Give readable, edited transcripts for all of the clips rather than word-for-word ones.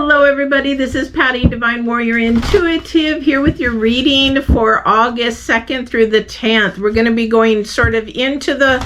Hello everybody, this is Patty, Divine Warrior Intuitive, here with your reading for August 2nd through the 10th. We're going to be going sort of into the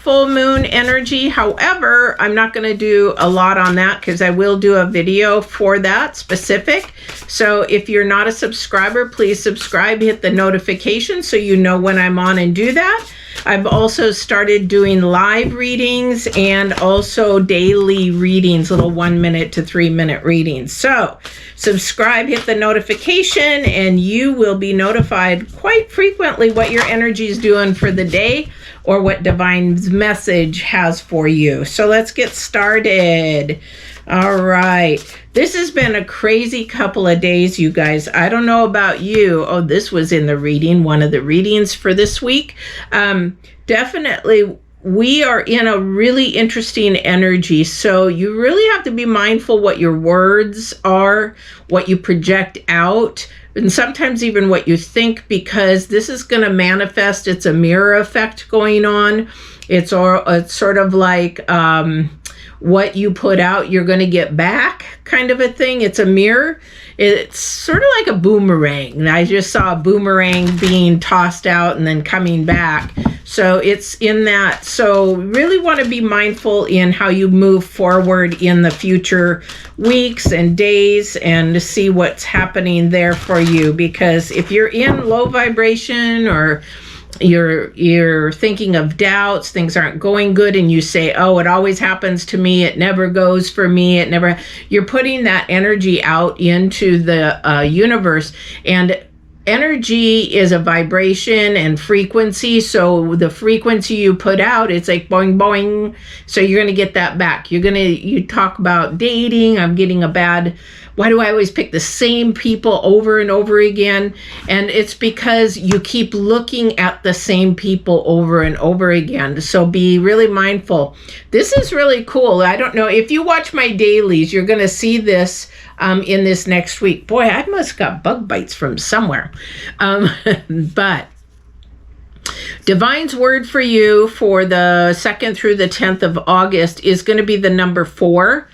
full moon energy. However, I'm not going to do a lot on that because I will do a video for that specific. So if you're not a subscriber, please subscribe, hit the notification so you know when I'm on and do that. I've also started doing live readings and also daily readings, little 1 minute to 3 minute readings. So subscribe, hit the notification, and you will be notified quite frequently what your energy is doing for the day or what Divine's message has for you. So let's get started. All right. This has been a crazy couple of days, you guys. I don't know about you. Oh, this was in the reading, one of the readings for this week. Definitely, we are in a really interesting energy. So you really have to be mindful what your words are, what you project out, and sometimes even what you think, because this is going to manifest. It's a mirror effect going on. It's sort of like what you put out, you're going to get back kind of a thing. It's a mirror. It's sort of like a boomerang. I just saw a boomerang being tossed out and then coming back. So it's in that. So really want to be mindful in how you move forward in the future weeks and days and to see what's happening there for you. Because if you're in low vibration or you're thinking of doubts, things aren't going good, and you say, oh, it always happens to me, it never goes for me, you're putting that energy out into the universe. And energy is a vibration and frequency. So the frequency you put out, it's like boing, boing. So you're going to get that back. You talk about dating. I'm getting why do I always pick the same people over and over again? And it's because you keep looking at the same people over and over again. So be really mindful. This is really cool. I don't know if you watch my dailies, you're going to see this in this next week. Boy, I must got bug bites from somewhere. But Divine's word for you for the 2nd through the 10th of August is going to be the number 4.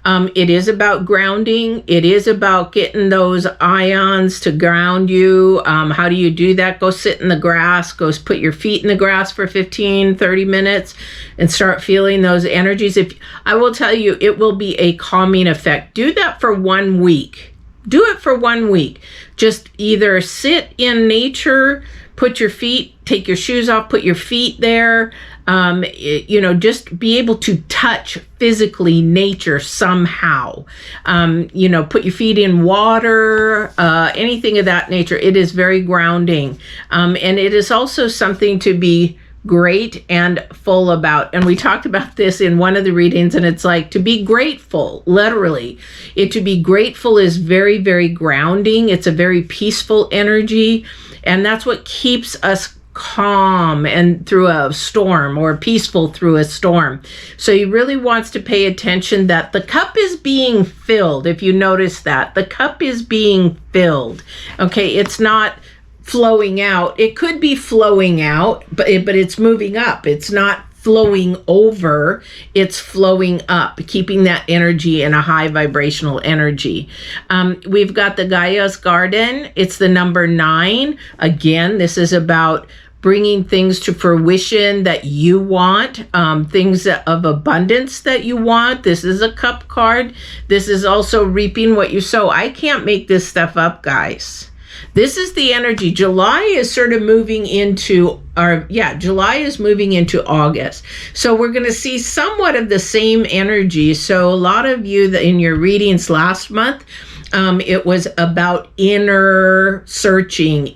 It is about grounding. It is about getting those ions to ground you. How do you do that? Go sit in the grass. Go put your feet in the grass for 15, 30 minutes and start feeling those energies. I will tell you, it will be a calming effect. Do that for 1 week. Do it for 1 week. Just either sit in nature, take your shoes off, put your feet there. Just be able to touch physically nature somehow. Put your feet in water, anything of that nature. It is very grounding. And it is also something to be great and full about. And we talked about this in one of the readings, and it's like to be grateful, literally. To be grateful is very, very grounding. It's a very peaceful energy. And that's what keeps us calm and through a storm, or peaceful through a storm. So he really wants to pay attention that the cup is being filled. If you notice that the cup is being filled. Okay, it's not flowing out. It could be flowing out, but it's moving up. It's not flowing over, it's flowing up, keeping that energy in a high vibrational energy. We've got the Gaia's Garden. It's the number 9. Again, this is about bringing things to fruition that you want, things of abundance that you want. This is a cup card. This is also reaping what you sow. I can't make this stuff up, guys. This is the energy. July is sort of moving into July is moving into August. So we're going to see somewhat of the same energy. So a lot of you in your readings last month, it was about inner searching,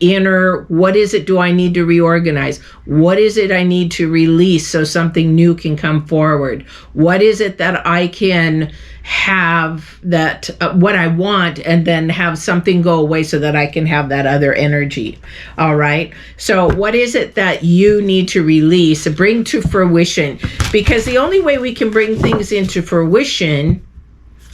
what is it do I need to reorganize? What is it I need to release so something new can come forward? What is it that I can have that what I want, and then have something go away so that I can have that other energy? All right. So what is it that you need to release, bring to fruition? Because the only way we can bring things into fruition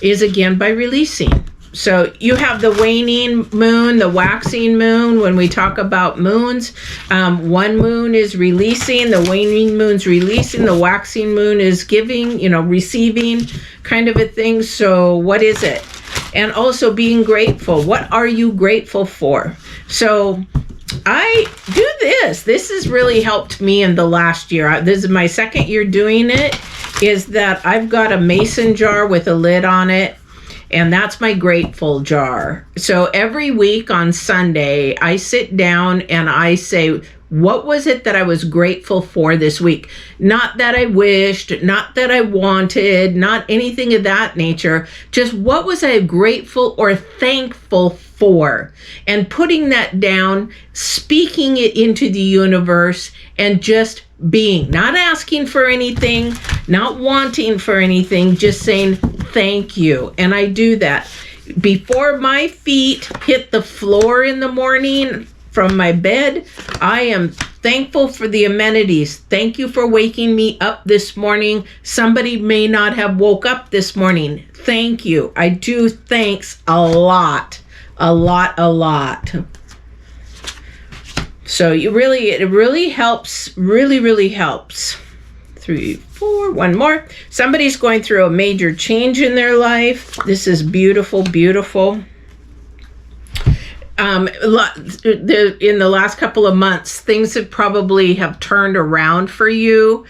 is, again, by releasing. So you have the waning moon, the waxing moon. When we talk about moons, one moon is releasing, the waning moon's releasing, the waxing moon is giving, receiving kind of a thing. So what is it? And also being grateful. What are you grateful for? So I do this. This has really helped me in the last year. This is my second year doing it, is that I've got a mason jar with a lid on it, and that's my grateful jar. So every week on Sunday, I sit down and I say, what was it that I was grateful for this week? Not that I wished, not that I wanted, not anything of that nature. Just what was I grateful or thankful for? And putting that down, speaking it into the universe, and just being, not asking for anything, not wanting for anything, just saying thank you. And I do that. Before my feet hit the floor in the morning, from my bed, I am thankful for the amenities. Thank you for waking me up this morning. Somebody may not have woke up this morning. Thank you. I do thanks a lot. So it really helps, really helps. 3, 4, one more. Somebody's going through a major change in their life. This is beautiful. In the last couple of months, things have turned around for you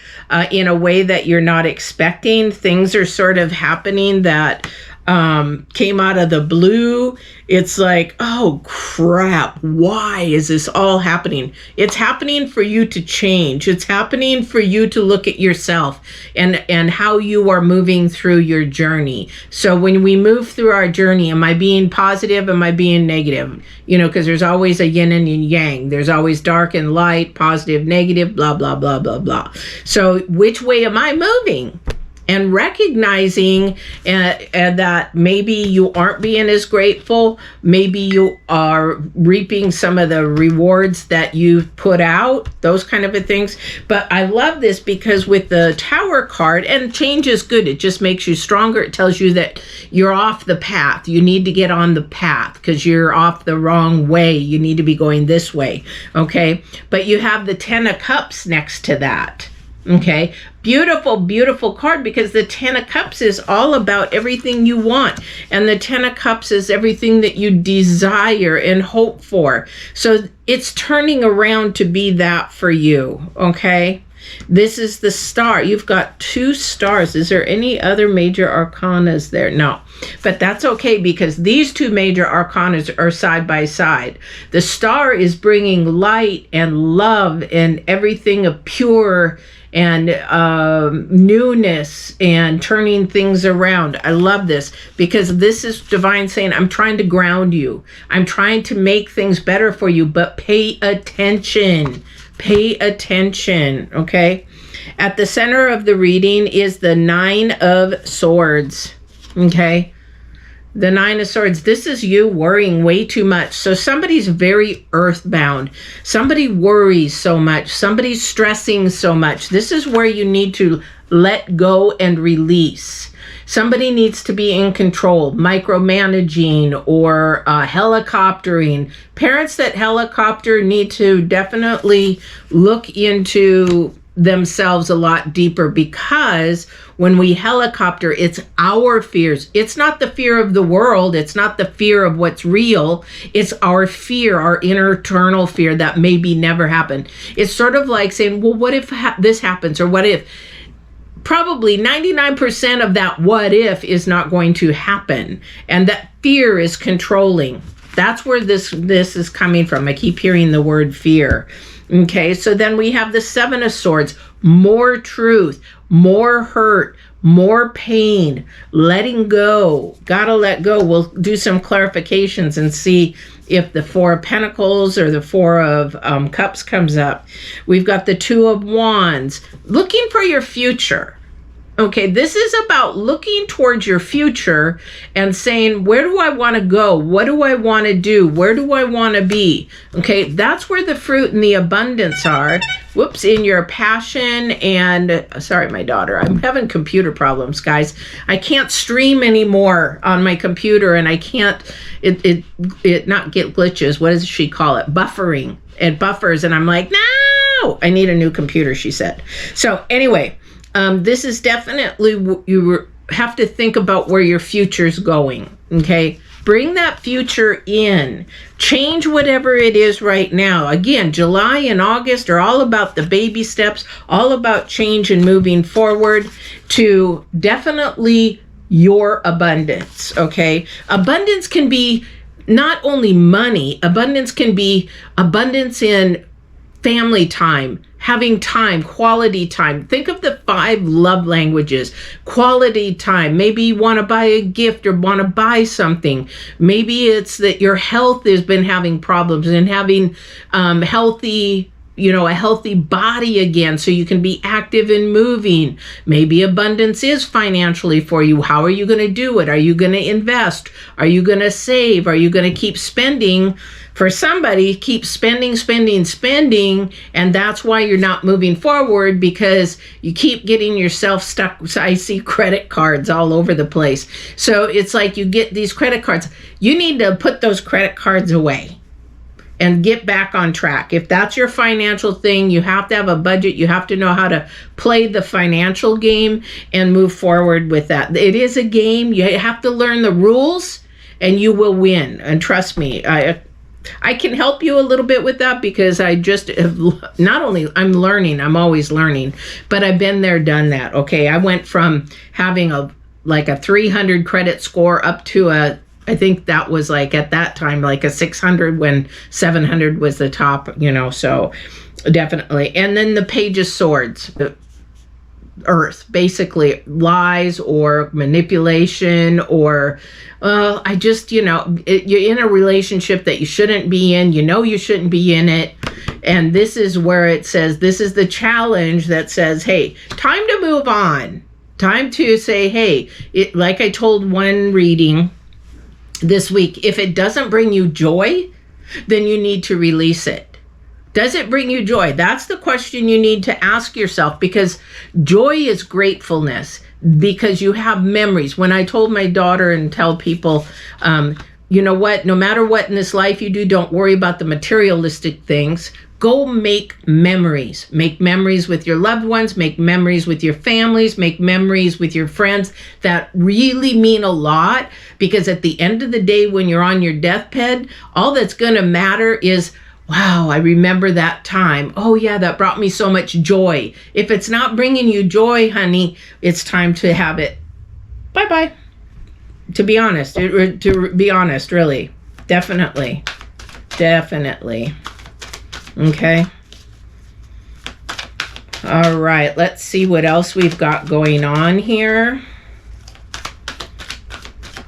in a way that you're not expecting. Things are sort of happening that came out of the blue. It's like, oh crap, why is this all happening? It's happening for you to change. It's happening for you to look at yourself and how you are moving through your journey. So when we move through our journey, am I being positive? Am I being negative? Because there's always a yin and yang. There's always dark and light, positive, negative, blah, blah, blah, blah, blah. So which way am I moving? And recognizing that maybe you aren't being as grateful, maybe you are reaping some of the rewards that you've put out, those kind of things. But I love this because with the Tower card, and change is good, it just makes you stronger. It tells you that you're off the path. You need to get on the path because you're off the wrong way. You need to be going this way, okay? But you have the 10 of Cups next to that. Okay, beautiful card, because the 10 of Cups is all about everything you want. And the 10 of Cups is everything that you desire and hope for. So it's turning around to be that for you, okay? This is the Star. You've got 2 stars. Is there any other major arcanas there? No, but that's okay because these 2 major arcanas are side by side. The Star is bringing light and love and everything of pure and newness and turning things around. I love this because this is divine saying, I'm trying to ground you. I'm trying to make things better for you, but pay attention. Pay attention, okay? At the center of the reading is the 9 of Swords, okay? The 9 of Swords. This is you worrying way too much. So somebody's very earthbound. Somebody worries so much. Somebody's stressing so much. This is where you need to let go and release. Somebody needs to be in control, micromanaging or helicoptering. Parents that helicopter need to definitely look into themselves a lot deeper, because when we helicopter, it's our fears. It's not the fear of the world. It's not the fear of what's real. It's our fear, our internal fear that maybe never happened. It's sort of like saying, well, what if this happens? Or what if? Probably 99% of that what if is not going to happen. And that fear is controlling. That's where this is coming from. I keep hearing the word fear. Okay, so then we have the 7 of Swords. More truth, more hurt, more pain, letting go. Gotta let go. We'll do some clarifications and see if the 4 of Pentacles or the 4 of Cups comes up. We've got the 2 of Wands. Looking for your future. Okay, this is about looking towards your future and saying, where do I want to go? What do I want to do? Where do I want to be? Okay, that's where the fruit and the abundance are. Whoops, in your passion and, sorry, my daughter, I'm having computer problems, guys. I can't stream anymore on my computer, and I can't, it not get glitches. What does she call it? Buffering. It buffers, and I'm like, no, I need a new computer, she said. So anyway, this is definitely have to think about where your future's going, okay? Bring that future in. Change whatever it is right now. Again, July and August are all about the baby steps, all about change and moving forward to definitely your abundance, okay? Abundance can be not only money, abundance can be abundance in family time, having time, quality time. Think of the 5 love languages. Quality time. Maybe you want to buy a gift or want to buy something. Maybe it's that your health has been having problems and having healthy, a healthy body again so you can be active and moving. Maybe abundance is financially for you. How are you going to do it? Are you going to invest? Are you going to save? Are you going to keep spending? For somebody, keep spending, and that's why you're not moving forward, because you keep getting yourself stuck. I see credit cards all over the place. So it's like you get these credit cards. You need to put those credit cards away and get back on track. If that's your financial thing, you have to have a budget. You have to know how to play the financial game and move forward with that. It is a game. You have to learn the rules and you will win. And trust me, I can help you a little bit with that because I just have, not only I'm learning, I'm always learning, but I've been there, done that. Okay. I went from having a 300 credit score up to I think that was like at that time, like a 600 when 700 was the top, so definitely. And then the Page of Swords, the Earth, basically lies or manipulation or, I just, you're in a relationship that you shouldn't be in, you shouldn't be in it. And this is where it says, this is the challenge that says, hey, time to move on. Time to say, hey, like I told one reading this week, if it doesn't bring you joy, then you need to release it. Does it bring you joy? That's the question you need to ask yourself, because joy is gratefulness, because you have memories. When I told my daughter and tell people, you know what, no matter what in this life you do, don't worry about the materialistic things. Go make memories. Make memories with your loved ones, make memories with your families, make memories with your friends that really mean a lot, because at the end of the day, when you're on your deathbed, all that's going to matter is, wow, I remember that time. Oh yeah, that brought me so much joy. If it's not bringing you joy, honey, it's time to have it. Bye-bye. To be honest, really. Definitely. Okay. All right, let's see what else we've got going on here.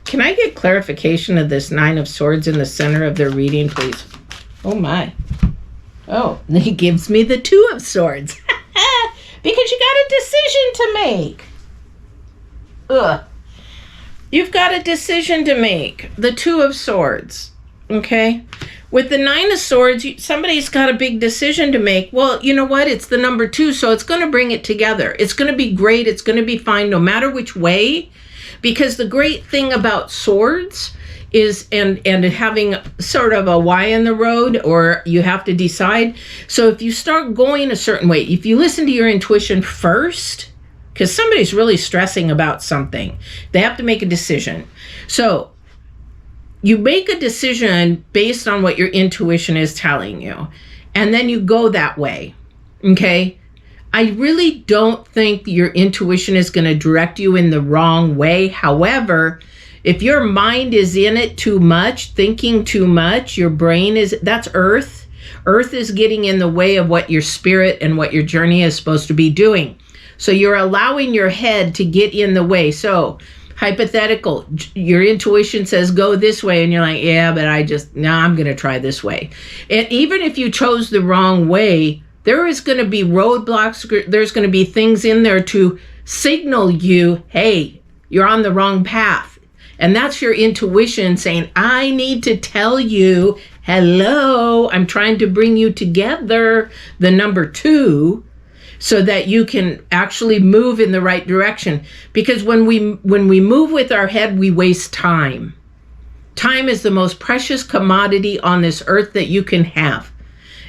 Can I get clarification of this 9 of Swords in the center of their reading, please? Oh my. Oh, he gives me the 2 of Swords. Because you got a decision to make. You've got a decision to make. The 2 of Swords. Okay? With the 9 of Swords, somebody's got a big decision to make. Well, you know what? It's the number 2, so it's going to bring it together. It's going to be great. It's going to be fine no matter which way. Because the great thing about swords is, and having sort of a Y in the road, or you have to decide. So if you start going a certain way, if you listen to your intuition first, because somebody's really stressing about something, they have to make a decision. So you make a decision based on what your intuition is telling you, and then you go that way. Okay? I really don't think your intuition is going to direct you in the wrong way. However, if your mind is in it too much, thinking too much, your brain that's Earth. Earth is getting in the way of what your spirit and what your journey is supposed to be doing. So you're allowing your head to get in the way. So hypothetical, your intuition says go this way, and you're like, yeah, but I'm going to try this way. And even if you chose the wrong way, there is going to be roadblocks. There's going to be things in there to signal you, hey, you're on the wrong path. And that's your intuition saying, I need to tell you, hello, I'm trying to bring you together, the number 2, so that you can actually move in the right direction. Because when we move with our head, we waste time. Time is the most precious commodity on this earth that you can have.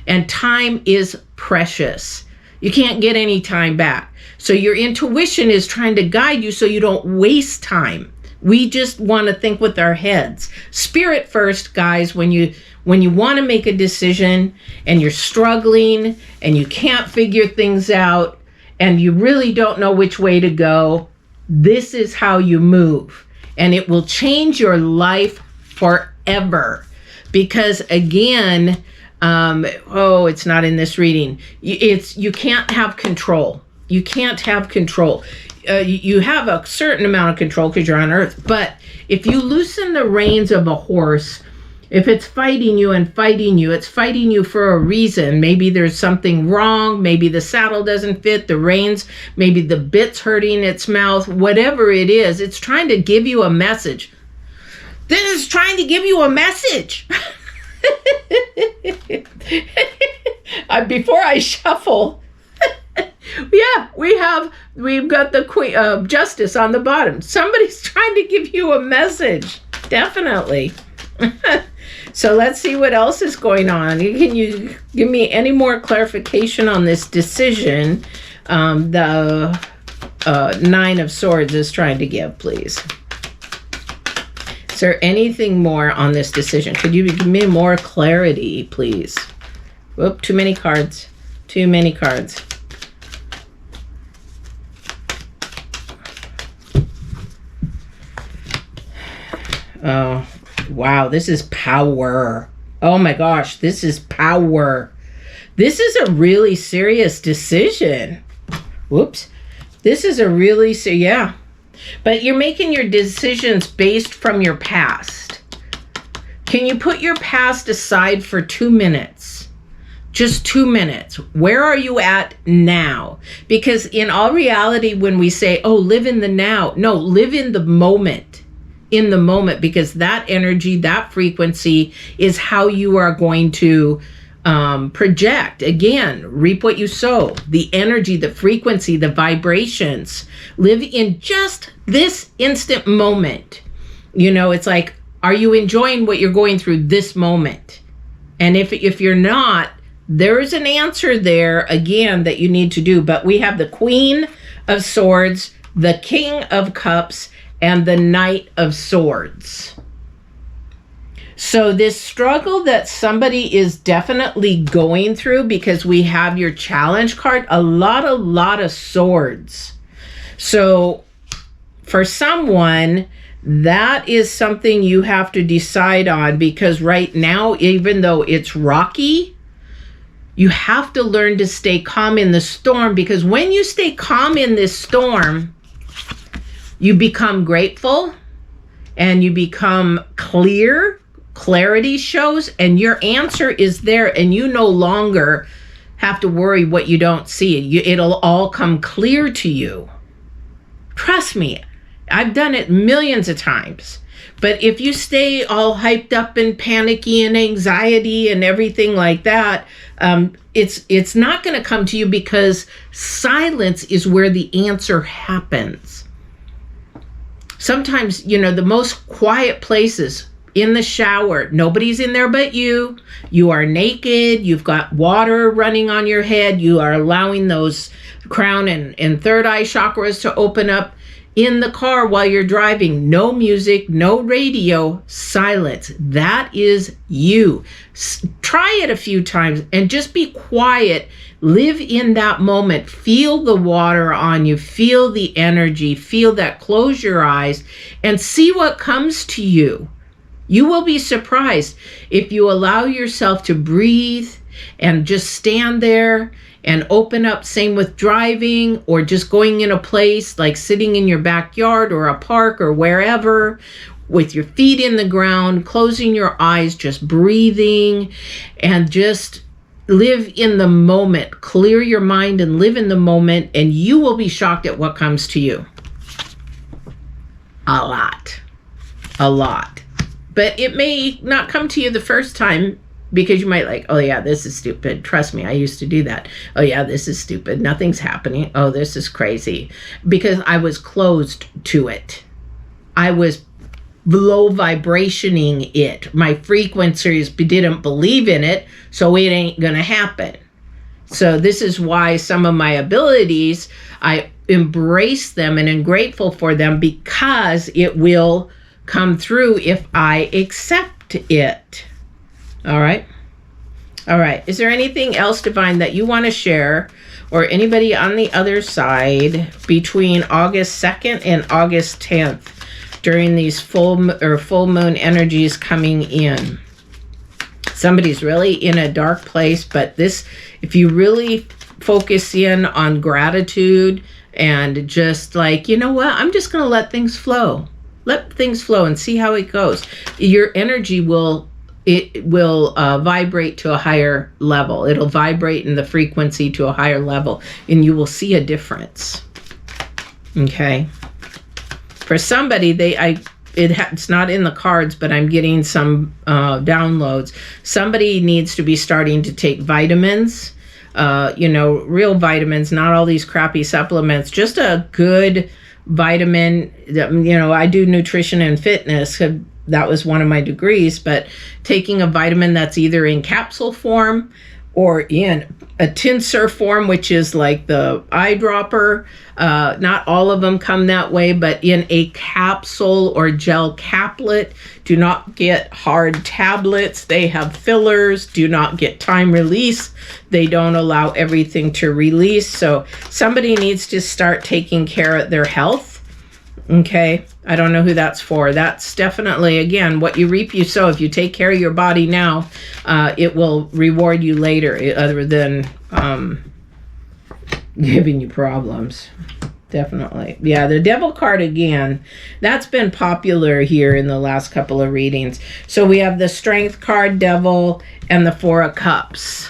And time is precious. You can't get any time back. So your intuition is trying to guide you so you don't waste time. We just want to think with our heads. Spirit first, guys. When you want to make a decision and you're struggling and you can't figure things out and you really don't know which way to go, this is how you move. And it will change your life forever. Because again, it's not in this reading. You can't have control. You can't have control. You have a certain amount of control because you're on earth. But if you loosen the reins of a horse, if it's fighting you, it's fighting you for a reason. Maybe there's something wrong. Maybe the saddle doesn't fit, the reins, maybe the bit's hurting its mouth, whatever it is, it's trying to give you a message. This is trying to give you a message. Before I shuffle, yeah, we've got the Queen of Justice on the bottom. Somebody's trying to give you a message. Definitely. So let's see what else is going on. Can you give me any more clarification on this decision the Nine of Swords is trying to give, please? Is there anything more on this decision? Could you give me more clarity, please? Whoop, too many cards. Too many cards. Oh, wow, this is power. Oh my gosh, this is power. This is a really serious decision. Whoops. This is a really, yeah. But you're making your decisions based from your past. Can you put your past aside for 2 minutes? Just 2 minutes. Where are you at now? Because in all reality, when we say, oh, live in the now, no, live in the moment. In the moment, because that energy, that frequency is how you are going to project. Again, reap what you sow. The energy, the frequency, the vibrations. Live in just this instant moment. You know, it's like, are you enjoying what you're going through this moment? And if you're not, there's an answer there, again, that you need to do. But we have the Queen of Swords, the King of Cups, and the Knight of Swords. So this struggle that somebody is definitely going through, because we have your challenge card, a lot of swords. So for someone, that is something you have to decide on, because right now, even though it's rocky, you have to learn to stay calm in the storm, because when you stay calm in this storm, you become grateful and you become clear. Clarity shows, and your answer is there, and you no longer have to worry what you don't see. It'll all come clear to you. Trust me, I've done it millions of times. But if you stay all hyped up and panicky and anxiety and everything like that, it's not going to come to you, because silence is where the answer happens. Sometimes, you know, the most quiet places, in the shower, nobody's in there but you. You are naked. You've got water running on your head. You are allowing those crown and third eye chakras to open up. In the car while you're driving, no music, no radio, silence. That is you. Try it a few times and just be quiet. Live in that moment. Feel the water on you. Feel the energy. Feel that. Close your eyes and see what comes to you. You will be surprised if you allow yourself to breathe and just stand there and open up. Same with driving, or just going in a place like sitting in your backyard or a park or wherever, with your feet in the ground, closing your eyes, just breathing, and just live in the moment. Clear your mind and live in the moment, and you will be shocked at what comes to you. A lot. But it may not come to you the first time, because you might like, oh yeah, this is stupid. Trust me, I used to do that. Oh yeah, this is stupid. Nothing's happening. Oh, this is crazy. Because I was closed to it. I was low vibrationing it. My frequencies didn't believe in it, so it ain't gonna happen. So this is why some of my abilities, I embrace them and am grateful for them, because it will come through if I accept it. All right. All right. Is there anything else, Divine, that you want to share, or anybody on the other side, between August 2nd and August 10th during these full moon energies coming in? Somebody's really in a dark place, but this, if you really focus in on gratitude and just like, you know what, I'm just going to let things flow. Let things flow and see how it goes. Your energy will vibrate to a higher level. It'll vibrate in the frequency to a higher level, and you will see a difference. Okay. For somebody, it's not in the cards, but I'm getting some downloads. Somebody needs to be starting to take vitamins, real vitamins, not all these crappy supplements, just a good vitamin. I do nutrition and fitness. That was one of my degrees, but taking a vitamin that's either in capsule form or in a tincture form, which is like the eyedropper. Not all of them come that way, but in a capsule or gel caplet. Do not get hard tablets. They have fillers. Do not get time release. They don't allow everything to release. So somebody needs to start taking care of their health. Okay, I don't know who that's for. That's definitely, again, what you reap, you sow. If you take care of your body now, it will reward you later, other than giving you problems. Definitely. Yeah, the Devil card again, that's been popular here in the last couple of readings. So we have the Strength card, Devil, and the Four of Cups.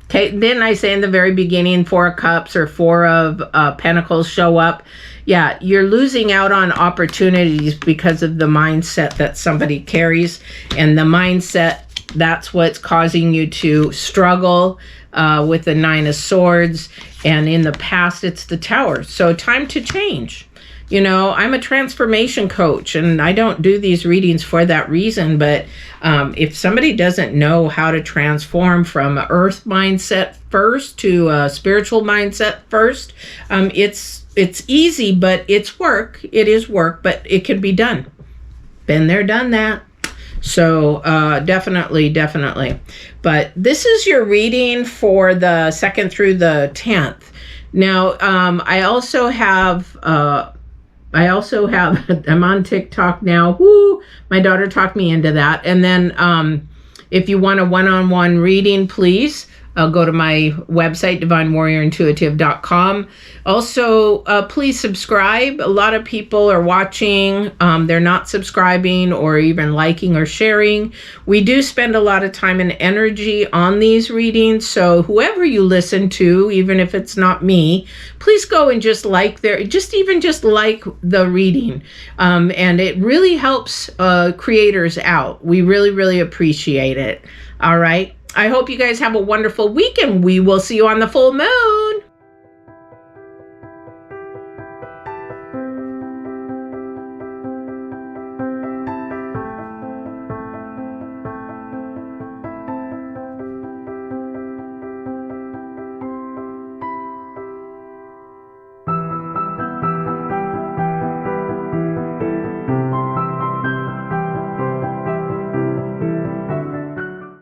Okay, didn't I say in the very beginning, Four of Cups or Four of Pentacles show up? Yeah, you're losing out on opportunities because of the mindset that somebody carries. And the mindset, that's what's causing you to struggle with the Nine of Swords. And in the past, it's the Tower. So time to change. I'm a transformation coach, and I don't do these readings for that reason. But if somebody doesn't know how to transform from an earth mindset first to a spiritual mindset first, it's easy, but it's work. It is work, but it can be done. Been there, done that. So definitely. But this is your reading for the 2nd through the 10th. Now, I also have, I'm on TikTok now. Woo! My daughter talked me into that. And then if you want a one-on-one reading, please go to my website, divinewarriorintuitive.com. Also, please subscribe. A lot of people are watching. They're not subscribing or even liking or sharing. We do spend a lot of time and energy on these readings. So whoever you listen to, even if it's not me, please go and just like the reading. And it really helps creators out. We really, really appreciate it. All right. I hope you guys have a wonderful week, and we will see you on the full moon.